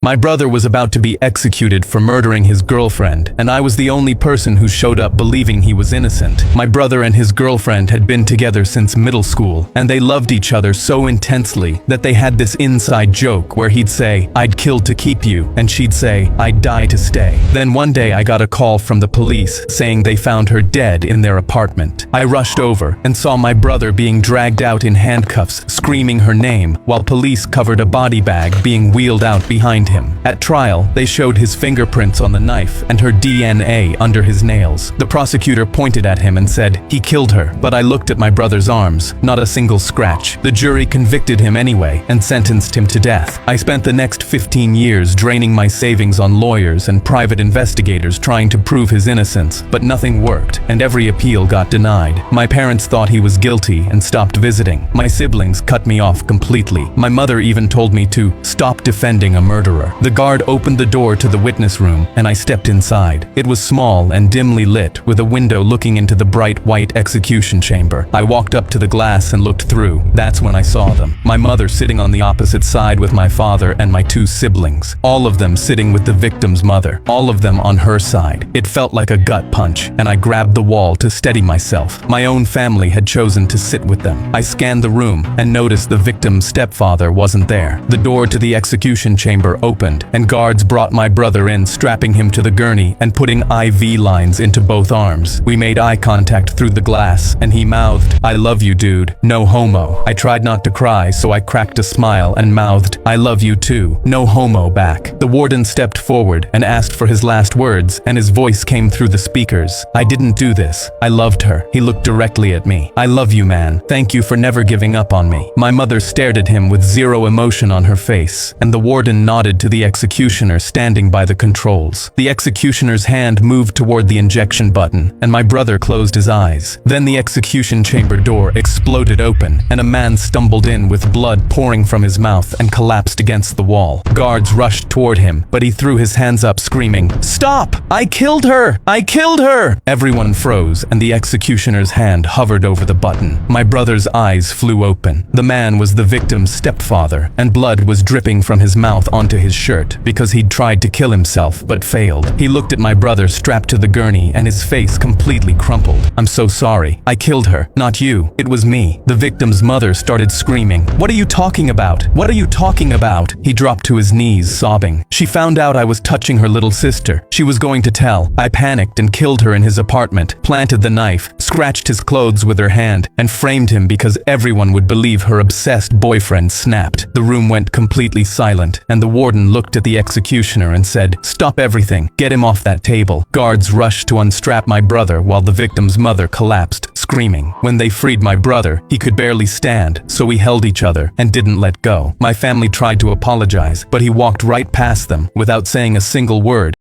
My brother was about to be executed for murdering his girlfriend, and I was the only person who showed up believing he was innocent. My brother and his girlfriend had been together since middle school, and they loved each other so intensely that they had this inside joke where he'd say, "I'd kill to keep you," and she'd say, "I'd die to stay." Then one day I got a call from the police saying they found her dead in their apartment. I rushed over and saw my brother being dragged out in handcuffs, screaming her name, while police covered a body bag being wheeled out behind him. At trial, they showed his fingerprints on the knife and her DNA under his nails. The prosecutor pointed at him and said, "He killed her," but I looked at my brother's arms, not a single scratch. The jury convicted him anyway and sentenced him to death. I spent the next 15 years draining my savings on lawyers and private investigators trying to prove his innocence, but nothing worked, and every appeal got denied. My parents thought he was guilty and stopped visiting. My siblings cut me off completely. My mother even told me to stop defending a murderer. The guard opened the door to the witness room, and I stepped inside. It was small and dimly lit, with a window looking into the bright white execution chamber. I walked up to the glass and looked through. That's when I saw them. My mother sitting on the opposite side with my father and my two siblings. All of them sitting with the victim's mother. All of them on her side. It felt like a gut punch, and I grabbed the wall to steady myself. My own family had chosen to sit with them. I scanned the room and noticed the victim's stepfather wasn't there. The door to the execution chamber opened, and guards brought my brother in, strapping him to the gurney and putting IV lines into both arms. We made eye contact through the glass, and he mouthed, "I love you, dude. No homo." I tried not to cry, so I cracked a smile and mouthed, "I love you too. No homo," back. The warden stepped forward and asked for his last words, and his voice came through the speakers. "I didn't do this. I loved her." He looked directly at me. "I love you, man. Thank you for never giving up on me." My mother stared at him with zero emotion on her face, and the warden nodded to the executioner standing by the controls. The executioner's hand moved toward the injection button, and my brother closed his eyes. Then the execution chamber door exploded open, and a man stumbled in with blood pouring from his mouth and collapsed against the wall. Guards rushed toward him, but he threw his hands up screaming, "Stop! I killed her! I killed her!" Everyone froze, and the executioner's hand hovered over the button. My brother's eyes flew open. The man was the victim's stepfather, and blood was dripping from his mouth onto his shirt because he'd tried to kill himself but failed. He looked at my brother strapped to the gurney, and his face completely crumpled. "I'm so sorry. I killed her, not you. It was me." The victim's mother started screaming, "What are you talking about? What are you talking about?" He dropped to his knees, sobbing. "She found out I was touching her little sister. She was going to tell. I panicked and killed her in his apartment, planted the knife, scratched his clothes with her hand, and framed him because everyone would believe her obsessed boyfriend snapped." The room went completely silent, and the warden looked at the executioner and said, "Stop everything. Get him off that table." Guards rushed to unstrap my brother while the victim's mother collapsed, screaming. When they freed my brother, he could barely stand, so we held each other and didn't let go. My family tried to apologize, but he walked right past them without saying a single word.